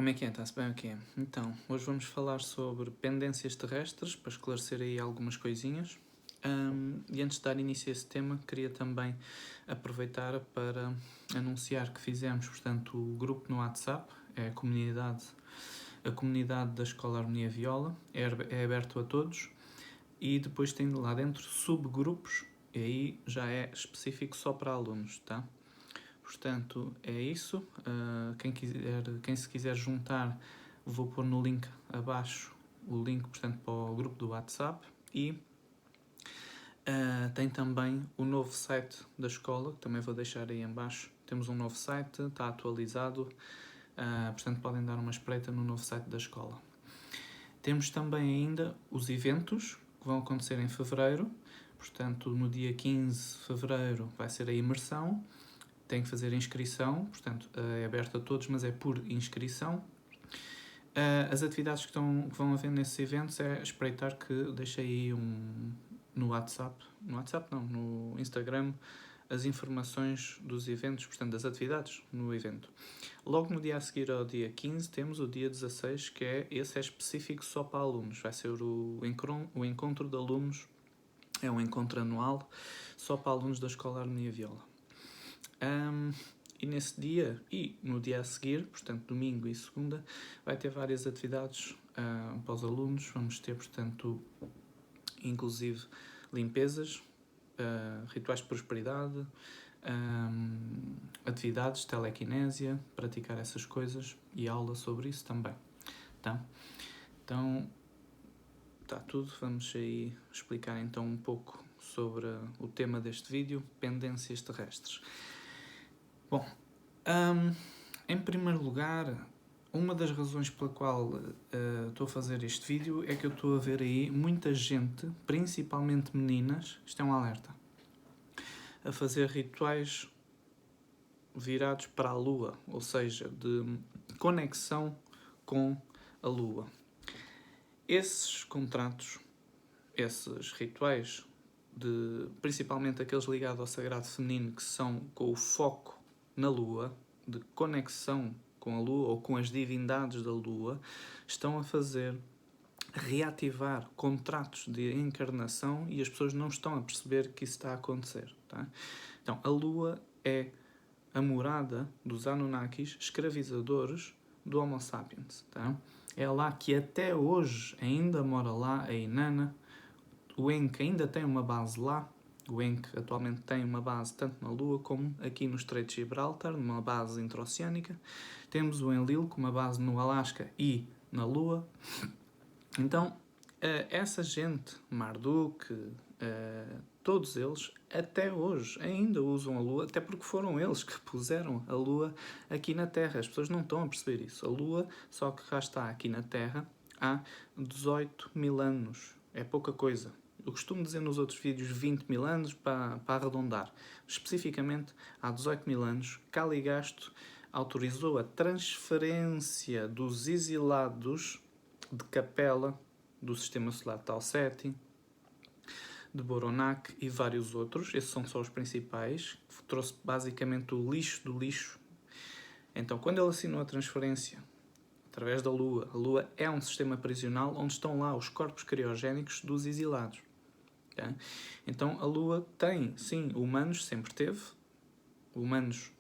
Como é que é? Está-se bem o quê? Então, hoje vamos falar sobre pendências terrestres, para esclarecer aí algumas coisinhas. E antes de dar início a esse tema, queria também aproveitar para anunciar que fizemos, portanto, o grupo no WhatsApp, é a comunidade da Escola Harmonia Viola, é aberto a todos, e depois tem lá dentro subgrupos, e aí já é específico só para alunos, tá? Portanto, é isso. Quem se quiser juntar, vou pôr no link abaixo o link, portanto, para o grupo do WhatsApp. E tem também o novo site da escola, que também vou deixar aí embaixo. Temos um novo site, está atualizado, portanto podem dar uma espreita no novo site da escola. Temos também ainda os eventos que vão acontecer em fevereiro. Portanto, no dia 15 de fevereiro vai ser a imersão. Tem que fazer inscrição, portanto é aberto a todos, mas é por inscrição. As atividades que vão haver nesses eventos é espreitar que deixei aí no WhatsApp não, no Instagram, as informações dos eventos, portanto das atividades no evento. Logo no dia a seguir ao dia 15 temos o dia 16, que esse é específico só para alunos, vai ser o encontro de alunos, é um encontro anual só para alunos da Escola Harmonia Viola. E nesse dia e no dia a seguir, portanto domingo e segunda, vai ter várias atividades para os alunos. Vamos ter, portanto, inclusive limpezas, rituais de prosperidade, atividades, telequinésia, praticar essas coisas e aula sobre isso também. Tá? Então, está tudo. Vamos aí explicar então um pouco sobre o tema deste vídeo, pendências terrestres. Bom, em primeiro lugar, uma das razões pela qual estou a fazer este vídeo é que eu estou a ver aí muita gente, principalmente meninas, isto é um alerta, a fazer rituais virados para a Lua, ou seja, de conexão com a Lua. Esses contratos, esses rituais, principalmente aqueles ligados ao sagrado feminino, que são com o foco na Lua, de conexão com a Lua ou com as divindades da Lua, estão a fazer reativar contratos de encarnação e as pessoas não estão a perceber que isso está a acontecer. Tá? Então, a Lua é a morada dos Anunnakis escravizadores do Homo sapiens. Tá? É lá que até hoje ainda mora lá a Inanna. O Enki ainda tem uma base lá. O Enki atualmente tem uma base tanto na Lua como aqui no Estreito de Gibraltar, numa base intraoceânica. Temos o Enlil com uma base no Alasca e na Lua. Então, essa gente, Marduk, todos eles, até hoje, ainda usam a Lua, até porque foram eles que puseram a Lua aqui na Terra. As pessoas não estão a perceber isso. A Lua, só que já está aqui na Terra há 18 mil anos. É pouca coisa. Eu costumo dizer nos outros vídeos 20 mil anos para arredondar. Especificamente, há 18 mil anos, Caligasto autorizou a transferência dos exilados de Capela, do Sistema Solar de Tau Ceti, de Boronac e vários outros. Esses são só os principais. Trouxe basicamente o lixo do lixo. Então, quando ele assinou a transferência através da Lua, a Lua é um sistema prisional onde estão lá os corpos criogénicos dos exilados. Okay? Então, a Lua tem, sim, humanos, sempre teve, humanos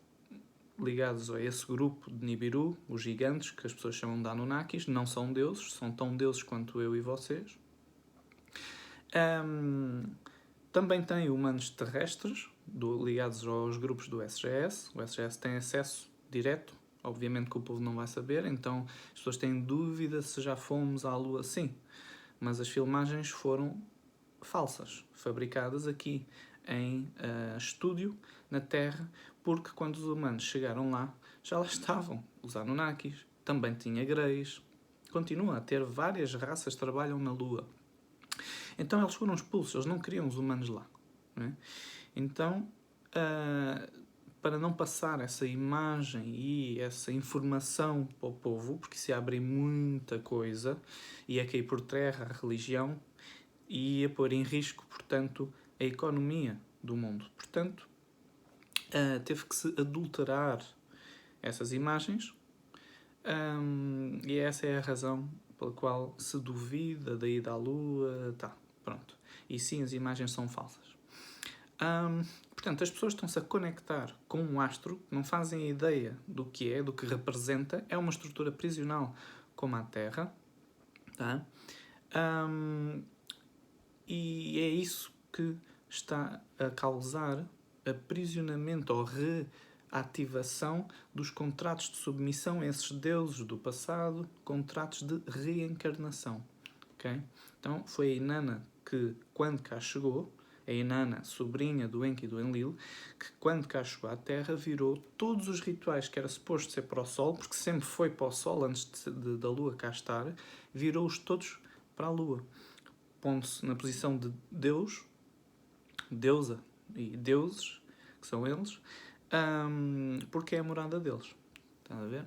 ligados a esse grupo de Nibiru, os gigantes, que as pessoas chamam de Anunnakis, não são deuses, são tão deuses quanto eu e vocês. Também tem humanos terrestres, ligados aos grupos do SGS. O SGS tem acesso direto, obviamente que o povo não vai saber, então as pessoas têm dúvida se já fomos à Lua. Sim, mas as filmagens foram falsas, fabricadas aqui em estúdio, na Terra, porque quando os humanos chegaram lá, já lá estavam os Anunnakis, também tinha Greys, continua a ter várias raças que trabalham na Lua. Então eles foram expulsos, eles não queriam os humanos lá. Né? Então, para não passar essa imagem e essa informação para o povo, porque se abre muita coisa, ia cair por terra a religião e ia pôr em risco, portanto, a economia do mundo. Portanto, teve que se adulterar essas imagens E essa é a razão pela qual se duvida da ida à Lua, tá, pronto. E sim, as imagens são falsas. Portanto, as pessoas estão-se a conectar com um astro, não fazem ideia do que é, do que representa, é uma estrutura prisional como a Terra, tá? E é isso que está a causar aprisionamento ou reativação dos contratos de submissão a esses deuses do passado, contratos de reencarnação. Okay? Então foi a Inanna que, quando cá chegou, a Inanna, sobrinha do Enki e do Enlil, que quando cá chegou à Terra virou todos os rituais que era suposto ser para o Sol, porque sempre foi para o Sol antes da Lua cá estar, virou-os todos para a Lua. Pondo-se na posição de Deus, deusa e deuses, que são eles, porque é a morada deles. Estão a ver?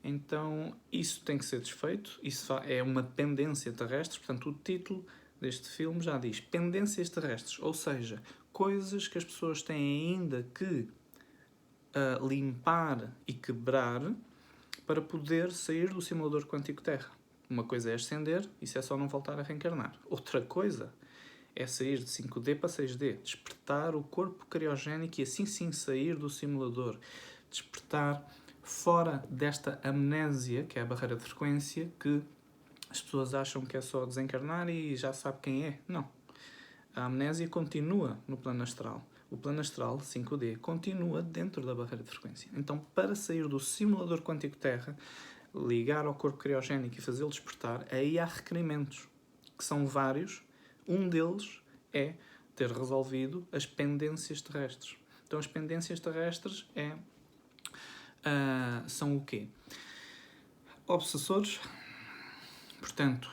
Então, isso tem que ser desfeito, isso é uma pendência terrestre, portanto, o título deste filme já diz pendências terrestres, ou seja, coisas que as pessoas têm ainda que limpar e quebrar para poder sair do simulador quântico Terra. Uma coisa é ascender, isso é só não voltar a reencarnar. Outra coisa é sair de 5D para 6D, despertar o corpo criogénico e assim sim sair do simulador, despertar fora desta amnésia, que é a barreira de frequência, que as pessoas acham que é só desencarnar e já sabe quem é. Não. A amnésia continua no plano astral. O plano astral, 5D, continua dentro da barreira de frequência. Então, para sair do simulador quântico Terra, ligar ao corpo criogénico e fazê-lo despertar, aí há requerimentos, que são vários. Um deles é ter resolvido as pendências terrestres. Então, as pendências terrestres são o quê? Obsessores. Portanto,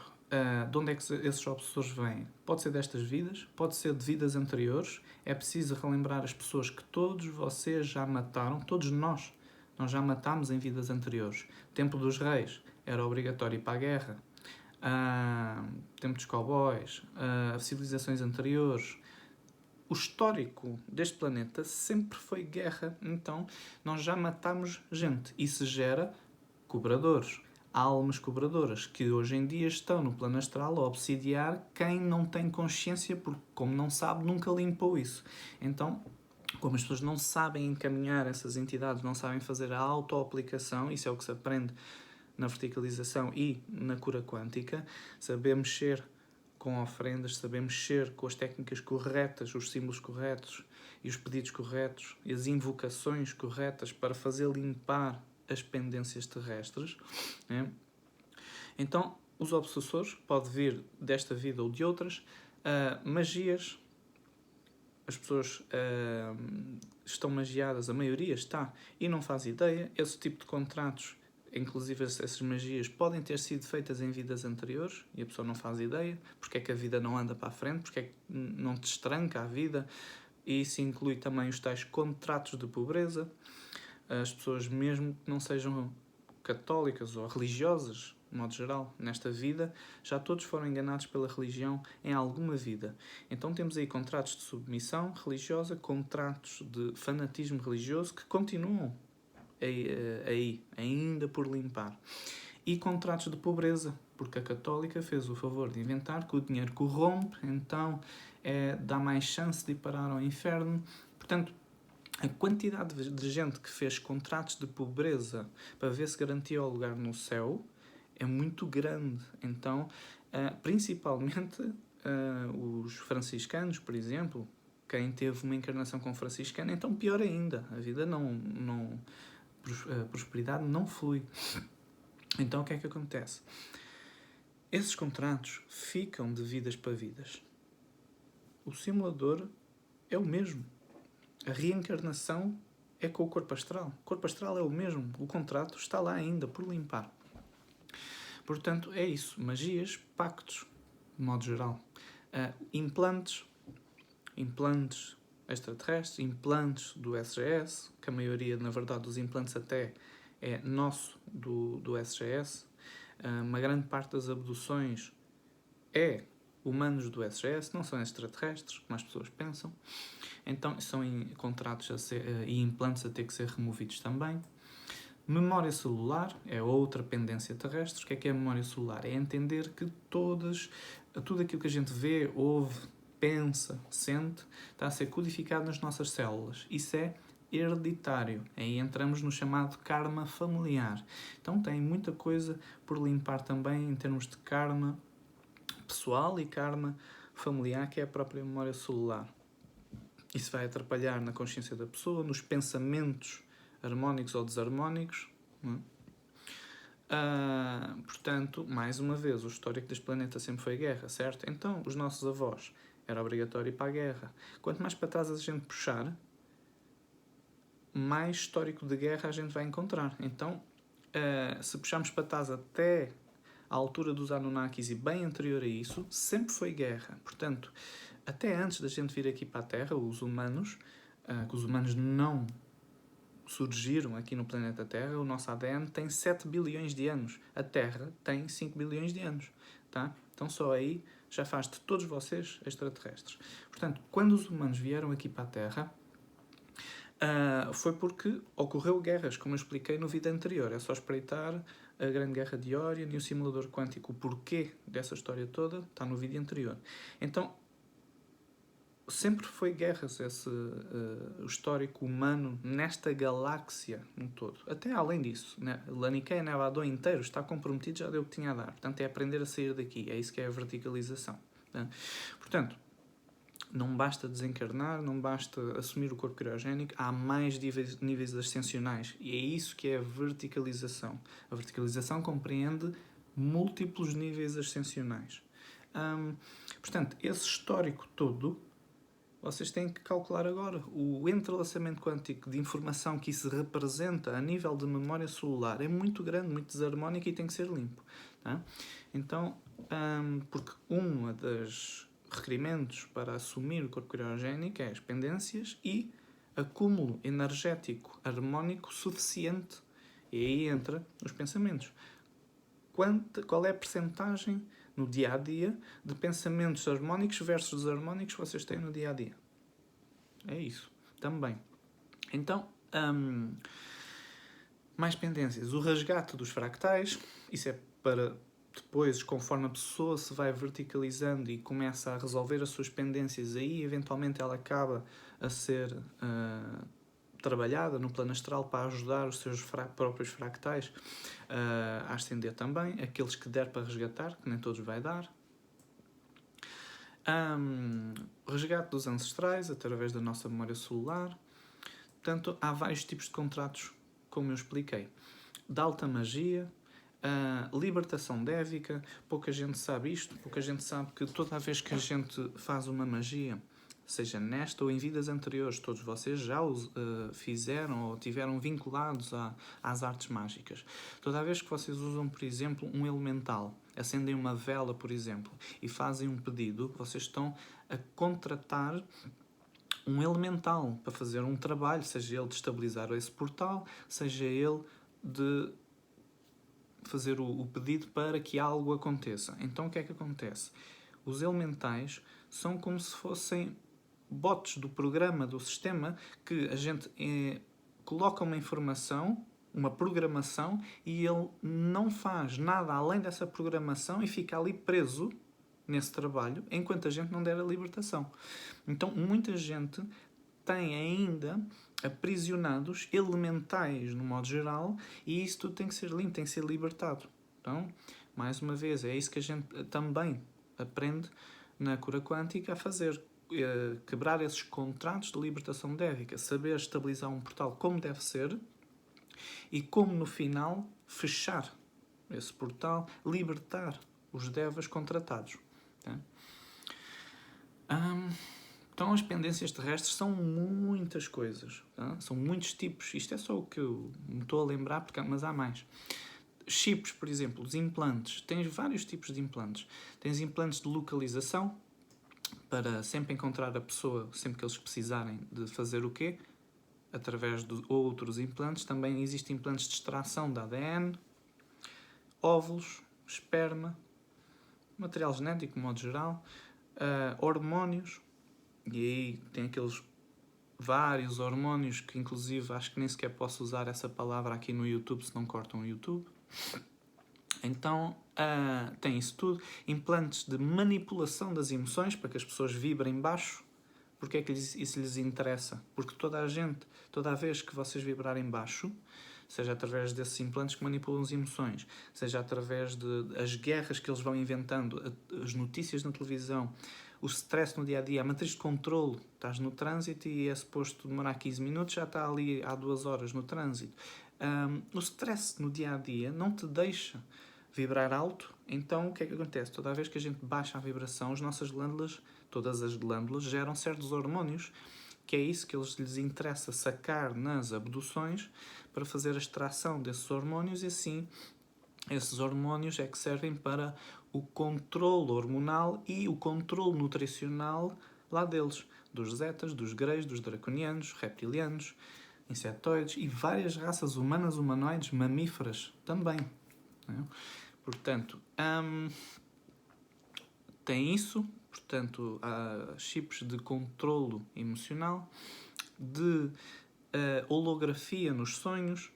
de onde é que esses obsessores vêm? Pode ser destas vidas, pode ser de vidas anteriores. É preciso relembrar as pessoas que todos vocês já mataram, todos nós já matámos em vidas anteriores. O tempo dos reis era obrigatório ir para a guerra. Tempo dos cowboys, civilizações anteriores. O histórico deste planeta sempre foi guerra, então nós já matámos gente. Isso gera cobradores, almas cobradoras, que hoje em dia estão no plano astral a obsidiar quem não tem consciência, porque, como não sabe, nunca limpou isso. Então, como as pessoas não sabem encaminhar essas entidades, não sabem fazer a auto-aplicação, isso é o que se aprende na verticalização e na cura quântica, saber mexer com ofrendas, saber mexer com as técnicas corretas, os símbolos corretos e os pedidos corretos e as invocações corretas para fazer limpar as pendências terrestres. Né? Então, os obsessores podem vir desta vida ou de outras. Magias, as pessoas estão magiadas, a maioria está, e não faz ideia. Esse tipo de contratos, inclusive essas magias, podem ter sido feitas em vidas anteriores e a pessoa não faz ideia. Porque é que a vida não anda para a frente, porque é que não te estranca a vida. E isso inclui também os tais contratos de pobreza. As pessoas, mesmo que não sejam católicas ou religiosas, de modo geral, nesta vida, já todos foram enganados pela religião em alguma vida. Então temos aí contratos de submissão religiosa, contratos de fanatismo religioso que continuam aí ainda por limpar. E contratos de pobreza, porque a católica fez o favor de inventar que o dinheiro corrompe, então dá mais chance de ir parar ao inferno. Portanto, a quantidade de gente que fez contratos de pobreza para ver se garantia o lugar no céu é muito grande. Então, principalmente os franciscanos, por exemplo, quem teve uma encarnação com franciscano, então pior ainda, a vida a prosperidade não flui. Então, o que é que acontece? Esses contratos ficam de vidas para vidas. O simulador é o mesmo. A reencarnação é com o corpo astral. O corpo astral é o mesmo. O contrato está lá ainda por limpar. Portanto, é isso. Magias, pactos, de modo geral. Implantes extraterrestres, implantes do SGS, que a maioria, na verdade, dos implantes até é nosso do SGS. Uma grande parte das abduções é humanos do SGS, não são extraterrestres, como as pessoas pensam. Então, são contratos e implantes a ter que ser removidos também. Memória celular é outra pendência terrestre. O que é a memória celular? É entender que tudo aquilo que a gente vê, ouve, pensa, sente, está a ser codificado nas nossas células. Isso é hereditário. Aí entramos no chamado karma familiar. Então tem muita coisa por limpar também em termos de karma pessoal e karma familiar, que é a própria memória celular. Isso vai atrapalhar na consciência da pessoa, nos pensamentos harmónicos ou desarmónicos. Portanto, mais uma vez, o histórico deste planeta sempre foi guerra, certo? Então, os nossos avós, era obrigatório ir para a guerra. Quanto mais para trás a gente puxar, mais histórico de guerra a gente vai encontrar. Então, se puxarmos para trás até à altura dos Anunnakis e bem anterior a isso, sempre foi guerra. Portanto, até antes da gente vir aqui para a Terra, os humanos, que os humanos não surgiram aqui no planeta Terra, o nosso ADN tem 7 bilhões de anos. A Terra tem 5 bilhões de anos. Tá? Então só aí já faz de todos vocês extraterrestres. Portanto, quando os humanos vieram aqui para a Terra, foi porque ocorreu guerras, como eu expliquei no vídeo anterior. É só espreitar a Grande Guerra de Orion e o simulador quântico. O porquê dessa história toda está no vídeo anterior. Então, sempre foi guerras esse histórico humano nesta galáxia no todo. Até além disso, né? Laniqueia Nevador inteiro está comprometido, já deu o que tinha a dar. Portanto, é aprender a sair daqui. É isso que é a verticalização. Né? Portanto, não basta desencarnar, não basta assumir o corpo criogénico, há mais níveis ascensionais. E é isso que é a verticalização. A verticalização compreende múltiplos níveis ascensionais. Portanto, esse histórico todo, vocês têm que calcular agora. O entrelaçamento quântico de informação que isso representa a nível de memória celular é muito grande, muito desarmónico e tem que ser limpo. Tá? Então, porque uma das requerimentos para assumir o corpo criogénico é as pendências e acúmulo energético harmónico suficiente. E aí entra os pensamentos. Qual é a percentagem no dia-a-dia de pensamentos harmónicos versus desarmónicos que vocês têm no dia-a-dia? É isso. Também. Então, mais pendências. O resgate dos fractais. Isso é para depois, conforme a pessoa se vai verticalizando e começa a resolver as suas pendências, aí eventualmente ela acaba a ser trabalhada no plano astral para ajudar os seus próprios fractais a ascender também, aqueles que der para resgatar, que nem todos vai dar. Resgate dos ancestrais através da nossa memória celular. Portanto, há vários tipos de contratos, como eu expliquei. Da alta magia, libertação dévica. Pouca gente sabe isto, pouca gente sabe que toda vez que a gente faz uma magia, seja nesta ou em vidas anteriores, todos vocês já fizeram ou tiveram vinculados às artes mágicas. Toda vez que vocês usam, por exemplo, um elemental, acendem uma vela, por exemplo, e fazem um pedido, vocês estão a contratar um elemental para fazer um trabalho, seja ele de estabilizar esse portal, seja ele de fazer o pedido para que algo aconteça. Então o que é que acontece? Os elementais são como se fossem bots do programa, do sistema, que a gente coloca uma informação, uma programação, e ele não faz nada além dessa programação e fica ali preso nesse trabalho, enquanto a gente não der a libertação. Então, muita gente tem ainda aprisionados elementais, no modo geral, e isso tudo tem que ser limpo, tem que ser libertado. Então, mais uma vez, é isso que a gente também aprende na cura quântica a fazer. Quebrar esses contratos de libertação dévica, saber estabilizar um portal como deve ser e como no final fechar esse portal, libertar os devas contratados. Tá? Então as pendências terrestres são muitas coisas, tá? São muitos tipos. Isto é só o que eu me estou a lembrar, mas há mais. Chips, por exemplo, os implantes. Tens vários tipos de implantes. Tens implantes de localização, para sempre encontrar a pessoa, sempre que eles precisarem de fazer o quê? Através de outros implantes. Também existem implantes de extração de ADN, óvulos, esperma, material genético, de modo geral, hormónios, e aí tem aqueles vários hormônios, que inclusive acho que nem sequer posso usar essa palavra aqui no YouTube, se não cortam o YouTube. Então, tem isso tudo. Implantes de manipulação das emoções, para que as pessoas vibrem baixo. Porque é que isso lhes interessa? Porque toda a vez que vocês vibrarem baixo, seja através desses implantes que manipulam as emoções, seja através das guerras que eles vão inventando, as notícias na televisão, o stress no dia-a-dia, a matriz de controle, estás no trânsito e é suposto demorar 15 minutos, já está ali há 2 horas no trânsito. O stress no dia-a-dia não te deixa vibrar alto, então o que é que acontece? Toda vez que a gente baixa a vibração, as nossas glândulas, todas as glândulas, geram certos hormônios, que é isso que lhes interessa sacar nas abduções para fazer a extração desses hormônios, e assim esses hormônios é que servem para o controle hormonal e o controle nutricional lá deles, dos zetas, dos greys, dos draconianos, reptilianos, insetoides e várias raças humanas, humanoides, mamíferas também. Não é? Portanto, tem isso. Portanto, há chips de controlo emocional, de holografia nos sonhos,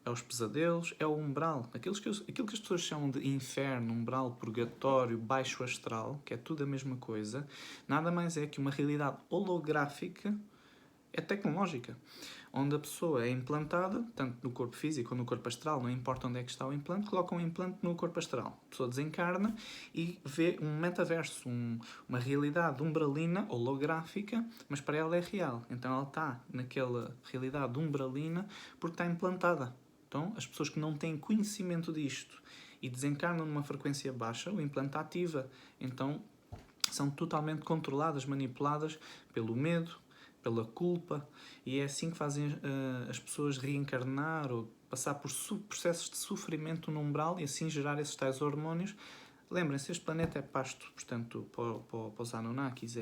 é os pesadelos, é o umbral. Aquilo que as pessoas chamam de inferno, umbral, purgatório, baixo astral, que é tudo a mesma coisa, nada mais é que uma realidade holográfica, é tecnológica, onde a pessoa é implantada, tanto no corpo físico ou no corpo astral, não importa onde é que está o implante, coloca um implante no corpo astral. A pessoa desencarna e vê um metaverso, uma realidade umbralina, holográfica, mas para ela é real. Então ela está naquela realidade umbralina porque está implantada. Então as pessoas que não têm conhecimento disto e desencarnam numa frequência baixa, o implante ativa. Então são totalmente controladas, manipuladas pelo medo, pela culpa, e é assim que fazem as pessoas reencarnar ou passar por processos de sofrimento no umbral e assim gerar esses tais hormônios. Lembrem-se, este planeta é pasto, portanto, para os Anunnakis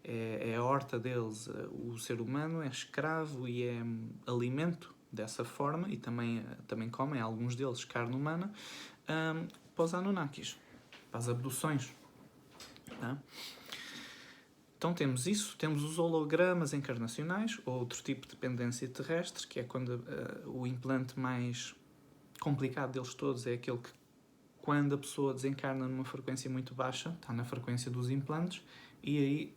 é a horta deles. O ser humano é escravo e é alimento dessa forma, e também comem, alguns deles, carne humana, para os Anunnakis, para as abduções. Tá? Então temos isso, temos os hologramas encarnacionais, ou outro tipo de dependência terrestre, que é quando o implante mais complicado deles todos é aquele que, quando a pessoa desencarna numa frequência muito baixa, está na frequência dos implantes, e aí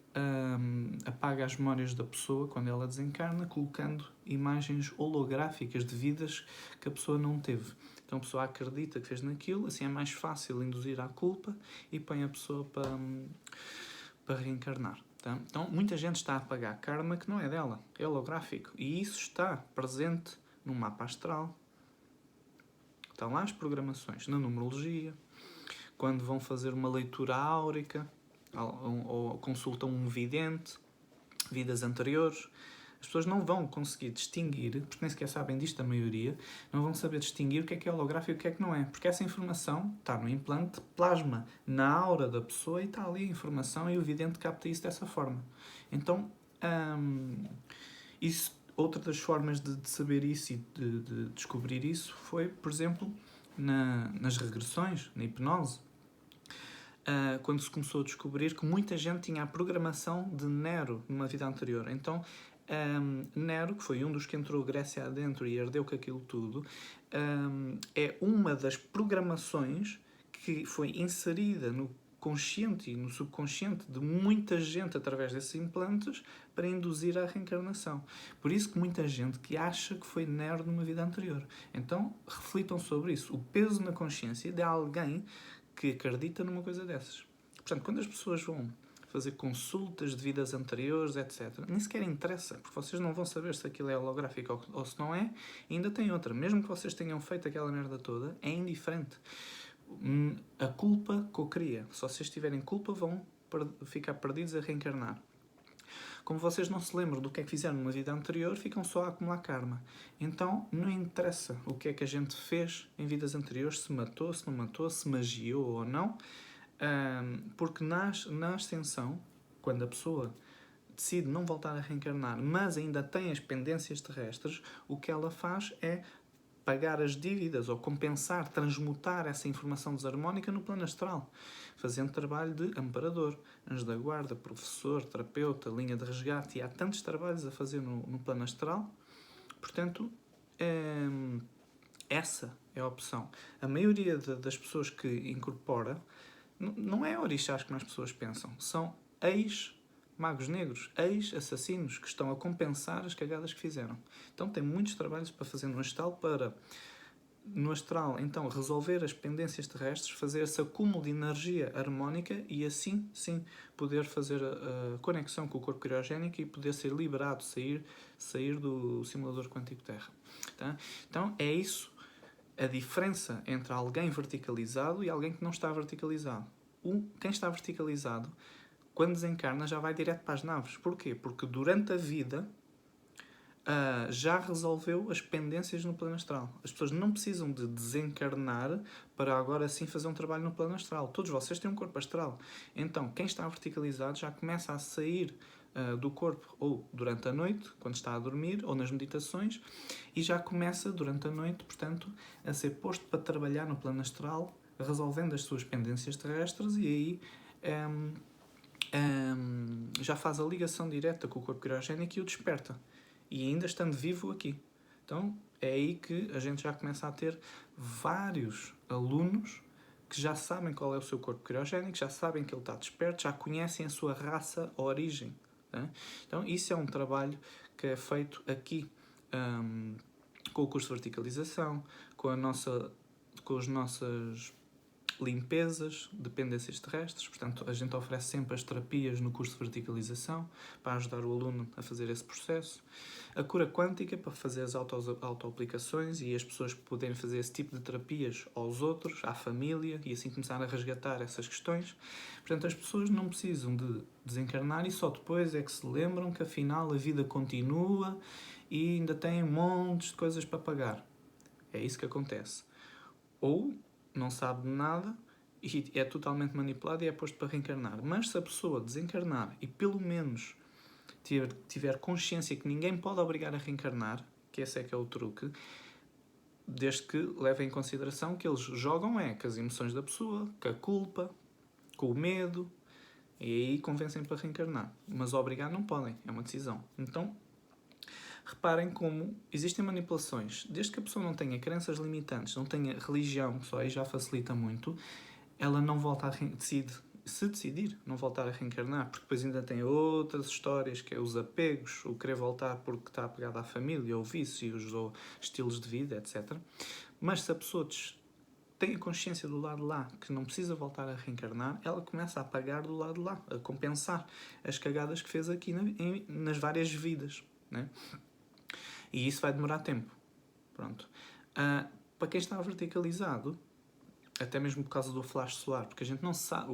apaga as memórias da pessoa quando ela desencarna, colocando imagens holográficas de vidas que a pessoa não teve. Então a pessoa acredita que fez naquilo, assim é mais fácil induzir à culpa e põe a pessoa para reencarnar. Tá? Então, muita gente está a pagar karma que não é dela, é holográfico. E isso está presente no mapa astral. Estão lá as programações, na numerologia, quando vão fazer uma leitura áurica, ou consultam um vidente, vidas anteriores. As pessoas não vão conseguir distinguir, porque nem sequer sabem disto a maioria, não vão saber distinguir o que é holográfico e o que é que não é. Porque essa informação está no implante, plasma na aura da pessoa e está ali a informação e o vidente capta isso dessa forma. Então, outra das formas de saber isso e de descobrir isso foi, por exemplo, nas regressões, na hipnose. Quando se começou a descobrir que muita gente tinha a programação de Nero numa vida anterior. Então, Nero, que foi um dos que entrou Grécia adentro e herdeu com aquilo tudo, é uma das programações que foi inserida no consciente e no subconsciente de muita gente através desses implantes para induzir a reencarnação. Por isso que muita gente que acha que foi Nero numa vida anterior. Então, reflitam sobre isso. O peso na consciência de alguém que acredita numa coisa dessas. Portanto, quando as pessoas vão fazer consultas de vidas anteriores, etc., nem sequer interessa, porque vocês não vão saber se aquilo é holográfico ou se não é. E ainda tem outra, mesmo que vocês tenham feito aquela merda toda, é indiferente. A culpa co-cria. Se vocês tiverem culpa, vão ficar perdidos a reencarnar. Como vocês não se lembram do que é que fizeram numa vida anterior, ficam só a acumular karma. Então, não interessa o que é que a gente fez em vidas anteriores, se matou, se não matou, se magiou ou não, porque na ascensão, quando a pessoa decide não voltar a reencarnar, mas ainda tem as pendências terrestres, o que ela faz é pagar as dívidas ou compensar, transmutar essa informação desarmónica no plano astral, fazendo trabalho de amparador, anjo da guarda, professor, terapeuta, linha de resgate, e há tantos trabalhos a fazer no plano astral. Portanto, essa é a opção. A maioria das pessoas que incorpora não é orixás como as pessoas pensam, são ex-magos negros, ex-assassinos que estão a compensar as cagadas que fizeram. Então tem muitos trabalhos para fazer no astral para, no astral, então, resolver as pendências terrestres, fazer esse acúmulo de energia harmónica e assim, sim, poder fazer a conexão com o corpo criogénico e poder ser liberado, sair do simulador quântico Terra. Tá? Então é isso a diferença entre alguém verticalizado e alguém que não está verticalizado. Quem está verticalizado, quando desencarna, já vai direto para as naves. Porquê? Porque durante a vida já resolveu as pendências no plano astral. As pessoas não precisam de desencarnar para agora sim fazer um trabalho no plano astral. Todos vocês têm um corpo astral. Então, quem está verticalizado já começa a sair do corpo ou durante a noite, quando está a dormir, ou nas meditações, e já começa durante a noite, portanto, a ser posto para trabalhar no plano astral, resolvendo as suas pendências terrestres, e aí já faz a ligação direta com o corpo criogénico e o desperta. E ainda estando vivo aqui. Então, é aí que a gente já começa a ter vários alunos que já sabem qual é o seu corpo criogénico, já sabem que ele está desperto, já conhecem a sua raça, a origem. Né? Então, isso é um trabalho que é feito aqui com o curso de verticalização, com as nossas limpezas, dependências terrestres. Portanto, a gente oferece sempre as terapias no curso de verticalização para ajudar o aluno a fazer esse processo. A cura quântica para fazer as auto-aplicações e as pessoas poderem fazer esse tipo de terapias aos outros, à família, e assim começar a resgatar essas questões. Portanto, as pessoas não precisam de desencarnar e só depois é que se lembram que afinal a vida continua e ainda têm montes de coisas para pagar. É isso que acontece. Ou não sabe de nada e é totalmente manipulado e é posto para reencarnar. Mas se a pessoa desencarnar e pelo menos tiver consciência que ninguém pode obrigar a reencarnar, que esse é que é o truque, desde que levem em consideração que eles jogam com as emoções da pessoa, com a culpa, com o medo, e aí convencem para reencarnar. Mas obrigar não podem, é uma decisão. Então, reparem como existem manipulações. Desde que a pessoa não tenha crenças limitantes, não tenha religião, só aí já facilita muito, ela não volta se decidir não voltar a reencarnar, porque depois ainda tem outras histórias, que é os apegos, o querer voltar porque está apegado à família, ou vícios, ou estilos de vida, etc. Mas se a pessoa tem a consciência do lado de lá, que não precisa voltar a reencarnar, ela começa a pagar do lado de lá, a compensar as cagadas que fez aqui nas várias vidas, né? E isso vai demorar tempo. Pronto. Para quem está verticalizado, até mesmo por causa do flash solar, porque a gente não sabe,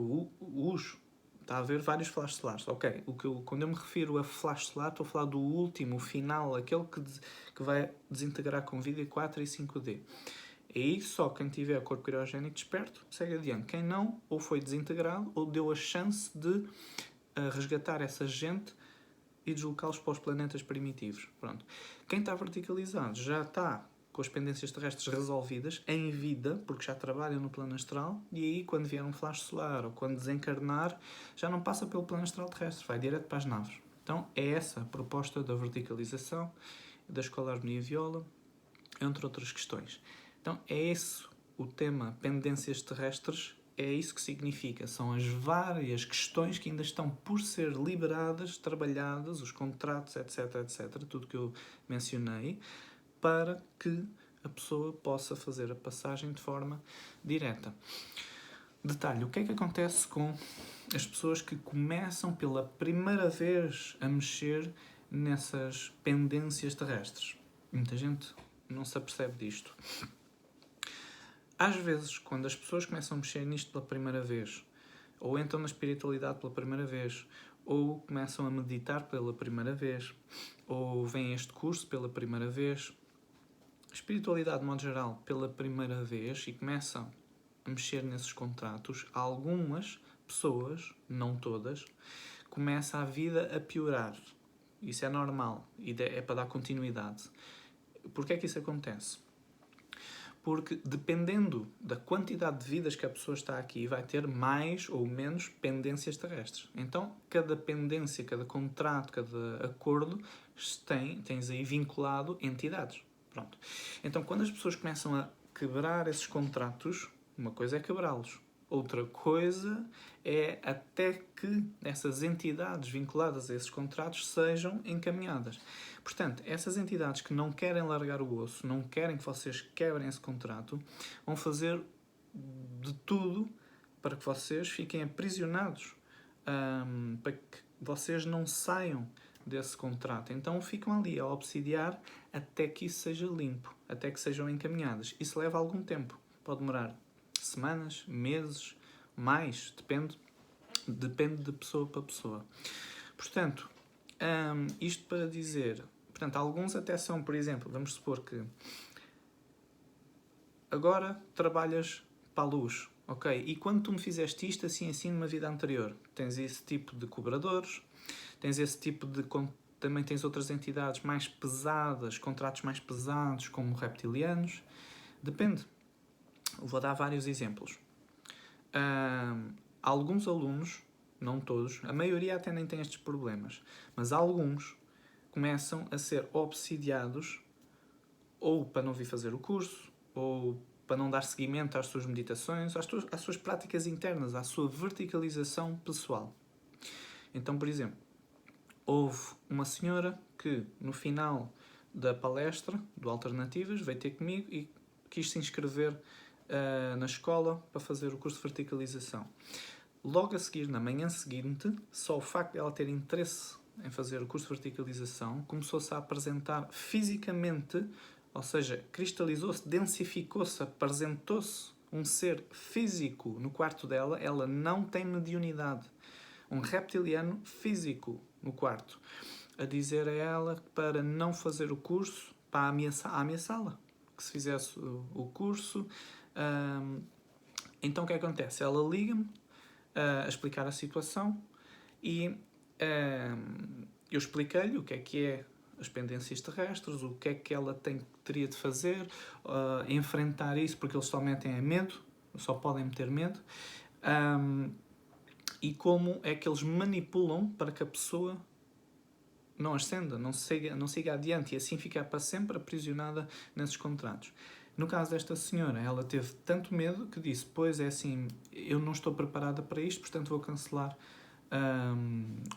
está a haver vários flash solares. Ok, quando eu me refiro a flash solar, estou a falar do último, o final, aquele que vai desintegrar com vida 4 e 5D. E aí só quem tiver corpo criogénico desperto segue adiante. Quem não, ou foi desintegrado, ou deu a chance de resgatar essa gente e deslocá-los para os planetas primitivos. Pronto. Quem está verticalizado já está com as pendências terrestres resolvidas em vida, porque já trabalha no plano astral, e aí quando vier um flash solar ou quando desencarnar, já não passa pelo plano astral terrestre, vai direto para as naves. Então é essa a proposta da verticalização, da Escola Harmonia Viola, entre outras questões. Então é esse o tema pendências terrestres. É isso que significa, são as várias questões que ainda estão por ser liberadas, trabalhadas, os contratos, etc, etc, tudo que eu mencionei, para que a pessoa possa fazer a passagem de forma direta. Detalhe, o que é que acontece com as pessoas que começam pela primeira vez a mexer nessas pendências terrestres? Muita gente não se apercebe disto. Às vezes, quando as pessoas começam a mexer nisto pela primeira vez, ou entram na espiritualidade pela primeira vez, ou começam a meditar pela primeira vez, ou vêm a este curso pela primeira vez, espiritualidade de modo geral pela primeira vez, e começam a mexer nesses contratos, algumas pessoas, não todas, começa a vida a piorar. Isso é normal e é para dar continuidade. Porquê é que isso acontece? porque dependendo da quantidade de vidas que a pessoa está aqui, vai ter mais ou menos pendências terrestres. Então, cada pendência, cada contrato, cada acordo, tens aí vinculado entidades. Pronto. Então, quando as pessoas começam a quebrar esses contratos, uma coisa é quebrá-los. Outra coisa é até que essas entidades vinculadas a esses contratos sejam encaminhadas. Portanto, essas entidades que não querem largar o osso, não querem que vocês quebrem esse contrato, vão fazer de tudo para que vocês fiquem aprisionados, para que vocês não saiam desse contrato. Então ficam ali a obsidiar até que isso seja limpo, até que sejam encaminhadas. Isso leva algum tempo. Pode demorar semanas, meses, mais, depende de pessoa para pessoa. Portanto, isto para dizer, portanto, alguns até são, por exemplo, vamos supor que agora trabalhas para a luz, ok? E quando tu me fizeste isto assim numa vida anterior, tens esse tipo de cobradores, tens esse tipo de... Também tens outras entidades mais pesadas, contratos mais pesados, como reptilianos. Depende. Vou dar vários exemplos. Alguns alunos, não todos, a maioria até nem tem estes problemas, mas alguns começam a ser obsidiados ou para não vir fazer o curso, ou para não dar seguimento às suas meditações, às suas práticas internas, à sua verticalização pessoal. Então, por exemplo, houve uma senhora que no final da palestra do Alternativas veio ter comigo e quis se inscrever na escola para fazer o curso de verticalização. Logo a seguir, na manhã seguinte, só o facto de ela ter interesse em fazer o curso de verticalização começou-se a apresentar fisicamente, ou seja, cristalizou-se, densificou-se, apresentou-se um ser físico no quarto dela. Ela não tem mediunidade. Um reptiliano físico no quarto, a dizer a ela para não fazer o curso, para ameaçá-la, que se fizesse o curso. Então o que acontece? Ela liga-me a explicar a situação e eu expliquei-lhe o que é as pendências terrestres, o que é que ela teria de fazer, enfrentar isso, porque eles só metem medo, só podem meter medo, e como é que eles manipulam para que a pessoa não ascenda, não siga adiante e assim ficar para sempre aprisionada nesses contratos. No caso desta senhora, ela teve tanto medo que disse, pois é assim, eu não estou preparada para isto, portanto vou cancelar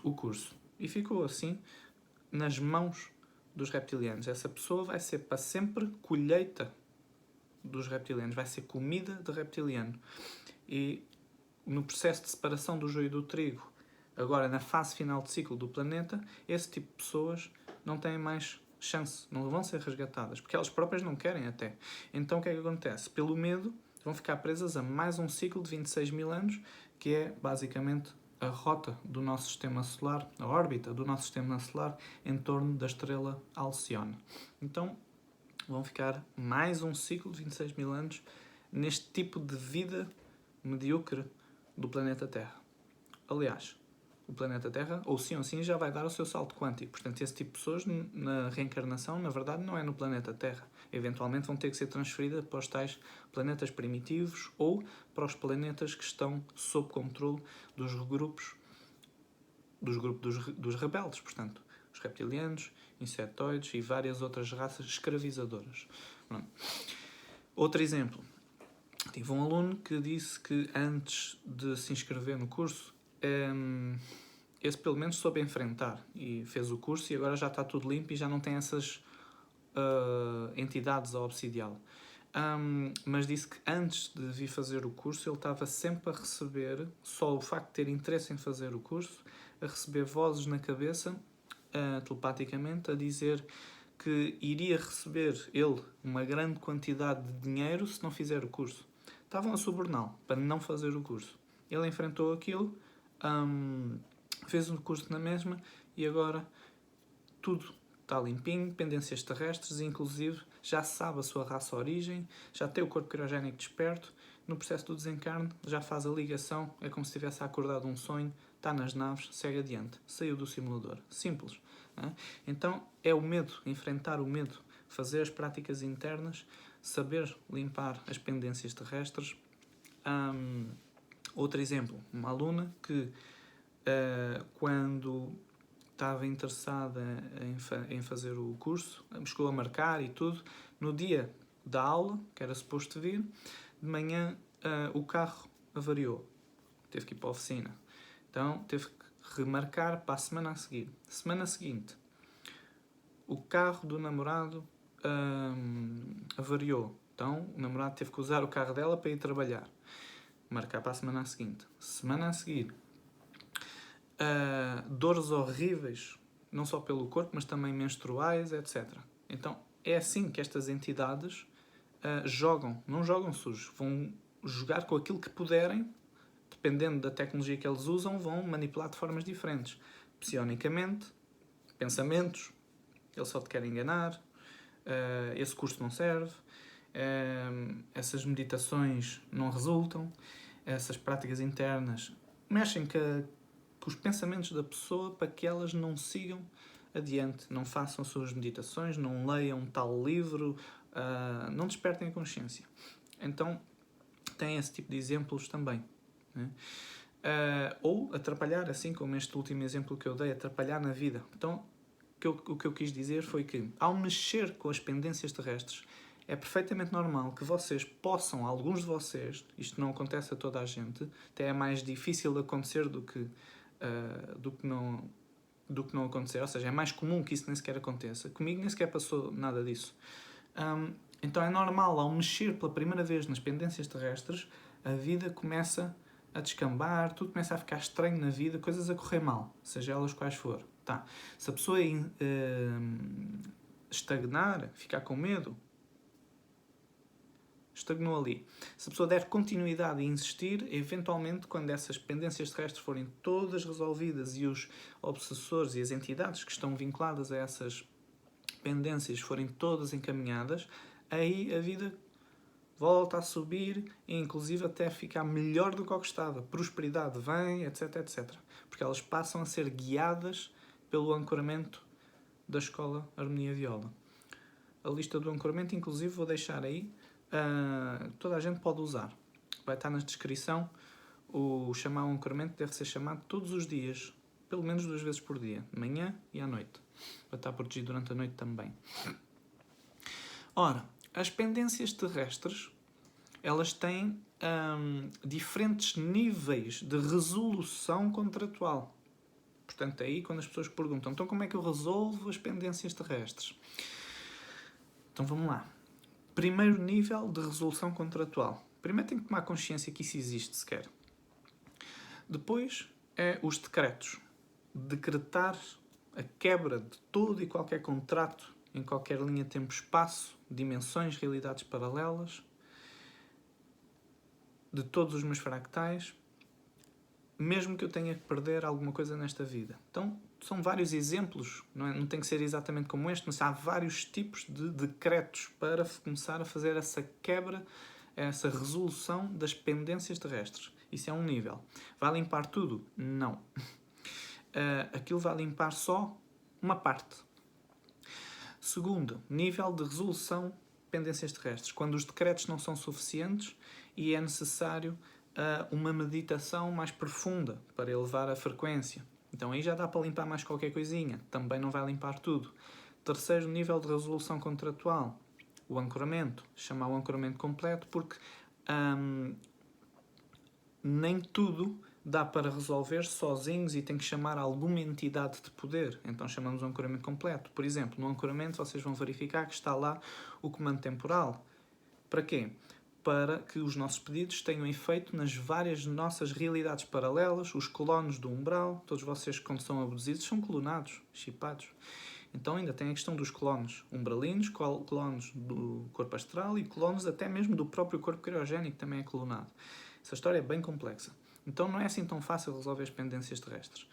o curso. E ficou assim, nas mãos dos reptilianos. Essa pessoa vai ser para sempre colheita dos reptilianos, vai ser comida de reptiliano. E no processo de separação do joio e do trigo, agora na fase final de ciclo do planeta, esse tipo de pessoas não têm mais chance, não vão ser resgatadas, porque elas próprias não querem até. Então o que é que acontece? Pelo medo, vão ficar presas a mais um ciclo de 26 mil anos, que é basicamente a rota do nosso sistema solar, a órbita do nosso sistema solar em torno da estrela Alcione. Então vão ficar mais um ciclo de 26 mil anos neste tipo de vida medíocre do planeta Terra. Aliás, o planeta Terra, ou sim, já vai dar o seu salto quântico. Portanto, esse tipo de pessoas, na reencarnação, na verdade, não é no planeta Terra. Eventualmente vão ter que ser transferidas para os tais planetas primitivos ou para os planetas que estão sob controle dos grupos dos rebeldes. Portanto, os reptilianos, insetoides e várias outras raças escravizadoras. Pronto. Outro exemplo. Tive um aluno que disse que antes de se inscrever no curso, esse pelo menos soube enfrentar e fez o curso e agora já está tudo limpo e já não tem essas entidades a obsidiá-lo. Mas disse que antes de vir fazer o curso ele estava sempre a receber, só o facto de ter interesse em fazer o curso, a receber vozes na cabeça, telepaticamente, a dizer que iria receber ele uma grande quantidade de dinheiro se não fizer o curso. Estavam a suborná-lo para não fazer o curso. Ele enfrentou aquilo, fez um curso na mesma e agora tudo está limpinho, pendências terrestres, inclusive já sabe a sua raça origem, já tem o corpo criogénico desperto, no processo do desencarne já faz a ligação, é como se tivesse acordado um sonho, está nas naves, segue adiante, saiu do simulador. Simples. Não é? Então é o medo, enfrentar o medo, fazer as práticas internas saber limpar as pendências terrestres. Outro exemplo, uma aluna que quando estava interessada em fazer o curso, chegou a marcar e tudo, no dia da aula, que era suposto vir, de manhã o carro avariou, teve que ir para a oficina, então teve que remarcar para a semana a seguir. Semana seguinte, o carro do namorado avariou, então o namorado teve que usar o carro dela para ir trabalhar, marcar para a semana a seguinte. Semana a seguir, dores horríveis, não só pelo corpo, mas também menstruais, etc. Então é assim que estas entidades jogam, não jogam sujo, vão jogar com aquilo que puderem, dependendo da tecnologia que eles usam, vão manipular de formas diferentes. Psionicamente, pensamentos, ele só te quer enganar, esse curso não serve, essas meditações não resultam, essas práticas internas mexem com os pensamentos da pessoa para que elas não sigam adiante, não façam as suas meditações, não leiam tal livro, não despertem a consciência. Então, tem esse tipo de exemplos também. Né? Ou atrapalhar, assim como este último exemplo que eu dei, atrapalhar na vida. Então, o que eu quis dizer foi que, ao mexer com as pendências terrestres, é perfeitamente normal que vocês possam, alguns de vocês, isto não acontece a toda a gente, até é mais difícil de acontecer do que não acontecer, ou seja, é mais comum que isso nem sequer aconteça. Comigo nem sequer passou nada disso. Então é normal, ao mexer pela primeira vez nas pendências terrestres, a vida começa a descambar, tudo começa a ficar estranho na vida, coisas a correr mal, seja elas quais for. Tá. Se a pessoa estagnar, ficar com medo, estagnou ali. Se a pessoa der continuidade e insistir, eventualmente, quando essas pendências terrestres forem todas resolvidas e os obsessores e as entidades que estão vinculadas a essas pendências forem todas encaminhadas, aí a vida volta a subir e inclusive até ficar melhor do que o que estava. Prosperidade vem, etc, etc. Porque elas passam a ser guiadas pelo ancoramento da Escola Harmonia Viola. A lista do ancoramento, inclusive, vou deixar aí. Toda a gente pode usar. Vai estar na descrição. O chamar o ancoramento deve ser chamado todos os dias, pelo menos 2 vezes por dia, de manhã e à noite. Vai estar protegido durante a noite também. Ora, as pendências terrestres, elas têm diferentes níveis de resolução contratual. Portanto, aí quando as pessoas perguntam, então como é que eu resolvo as pendências terrestres? Então vamos lá. Primeiro nível de resolução contratual. Primeiro tem que tomar consciência que isso existe sequer. Depois é os decretos. Decretar a quebra de todo e qualquer contrato em qualquer linha tempo-espaço, dimensões, realidades paralelas, de todos os meus fractais, mesmo que eu tenha que perder alguma coisa nesta vida. Então, são vários exemplos, não tem que ser exatamente como este, mas há vários tipos de decretos para começar a fazer essa quebra, essa resolução das pendências terrestres. Isso é um nível. Vai limpar tudo? Não. Aquilo vai limpar só uma parte. Segundo, nível de resolução de pendências terrestres. Quando os decretos não são suficientes e é necessário uma meditação mais profunda para elevar a frequência. Então aí já dá para limpar mais qualquer coisinha. Também não vai limpar tudo. Terceiro nível de resolução contratual. O ancoramento. Chamar o ancoramento completo porque nem tudo dá para resolver sozinhos e tem que chamar alguma entidade de poder. Então chamamos o ancoramento completo. Por exemplo, no ancoramento vocês vão verificar que está lá o comando temporal. Para quê? Para que os nossos pedidos tenham efeito nas várias nossas realidades paralelas, os colonos do umbral. Todos vocês, quando são abduzidos, são clonados, chipados. Então ainda tem a questão dos clones umbralinos, clones do corpo astral e clones até mesmo do próprio corpo criogénico, que também é clonado. Essa história é bem complexa. Então não é assim tão fácil resolver as pendências terrestres.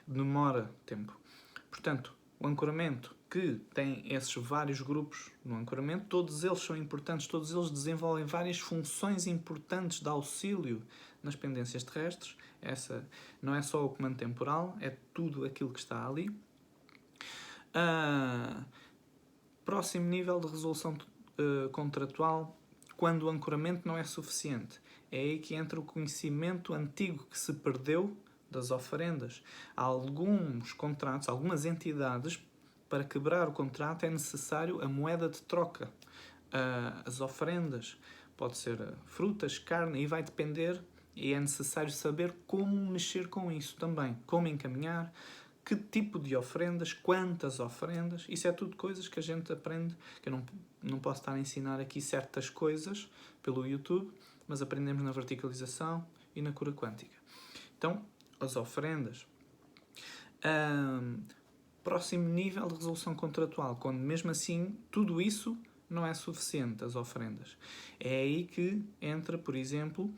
Demora tempo. Portanto, o ancoramento, que tem esses vários grupos no ancoramento, todos eles são importantes, todos eles desenvolvem várias funções importantes de auxílio nas pendências terrestres. Essa não é só o comando temporal, é tudo aquilo que está ali. Próximo nível de resolução contratual quando o ancoramento não é suficiente. É aí que entra o conhecimento antigo que se perdeu das oferendas. Há alguns contratos, algumas entidades, para quebrar o contrato é necessário a moeda de troca. As oferendas, pode ser frutas, carne, e vai depender, e é necessário saber como mexer com isso também. Como encaminhar, que tipo de oferendas, quantas oferendas, isso é tudo coisas que a gente aprende, que eu não posso estar a ensinar aqui certas coisas pelo YouTube, mas aprendemos na verticalização e na cura quântica. Então, as oferendas. Próximo nível de resolução contratual, quando mesmo assim tudo isso não é suficiente, as oferendas. É aí que entra, por exemplo,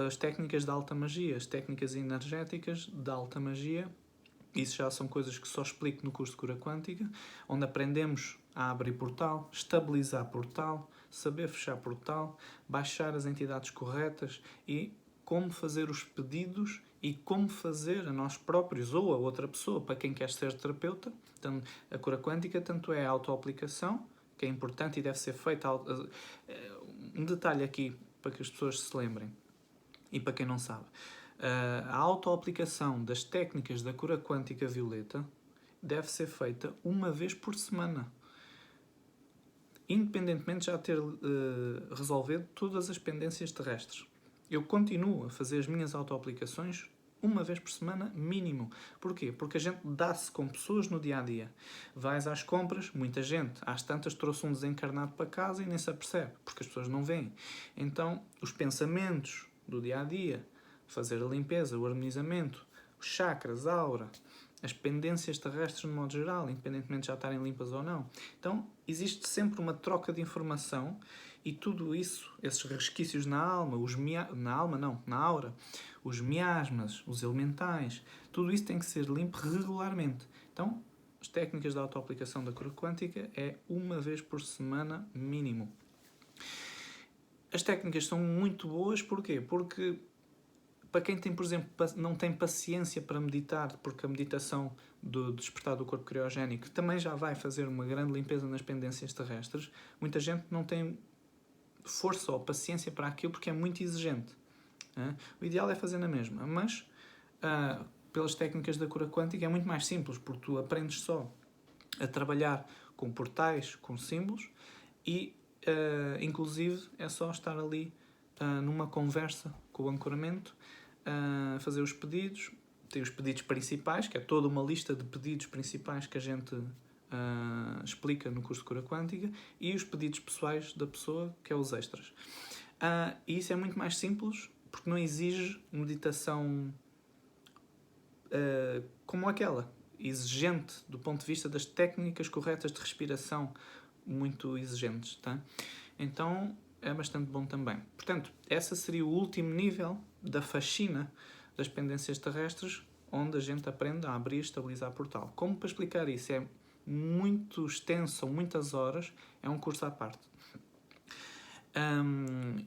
as técnicas de alta magia, as técnicas energéticas de alta magia. Isso já são coisas que só explico no curso de cura quântica, onde aprendemos a abrir portal, estabilizar portal, saber fechar portal, baixar as entidades corretas e como fazer os pedidos e como fazer a nós próprios ou a outra pessoa, para quem quer ser terapeuta. Então, a cura quântica tanto é a autoaplicação, que é importante e deve ser feita. Um detalhe aqui, para que as pessoas se lembrem, e para quem não sabe. A autoaplicação das técnicas da cura quântica violeta deve ser feita uma vez por semana. Independentemente de já ter resolvido todas as pendências terrestres. Eu continuo a fazer as minhas autoaplicações uma vez por semana, mínimo. Porquê? Porque a gente dá-se com pessoas no dia-a-dia. Vais às compras, muita gente, às tantas trouxe um desencarnado para casa e nem se apercebe, porque as pessoas não veem. Então, os pensamentos do dia-a-dia, fazer a limpeza, o harmonizamento, os chakras, a aura, as pendências terrestres no modo geral, independentemente de já estarem limpas ou não. Então, existe sempre uma troca de informação e tudo isso, esses resquícios na alma, na aura, os miasmas, os elementais, tudo isso tem que ser limpo regularmente. Então, as técnicas de autoaplicação da cura quântica é uma vez por semana mínimo. As técnicas são muito boas, porquê? Porque para quem tem, por exemplo, não tem paciência para meditar, porque a meditação do despertar do corpo criogénico também já vai fazer uma grande limpeza nas pendências terrestres, muita gente não tem força ou paciência para aquilo porque é muito exigente. O ideal é fazer na mesma, mas pelas técnicas da cura quântica é muito mais simples, porque tu aprendes só a trabalhar com portais, com símbolos e inclusive é só estar ali numa conversa com o ancoramento, fazer os pedidos. Tem os pedidos principais, que é toda uma lista de pedidos principais que a gente explica no curso de cura quântica, e os pedidos pessoais da pessoa, que é os extras. E isso é muito mais simples, porque não exige meditação como aquela, exigente do ponto de vista das técnicas corretas de respiração, muito exigentes, tá? Então é bastante bom também. Portanto, esse seria o último nível da faxina das pendências terrestres, onde a gente aprende a abrir e estabilizar portal. Como para explicar isso é muito extenso, são muitas horas, é um curso à parte.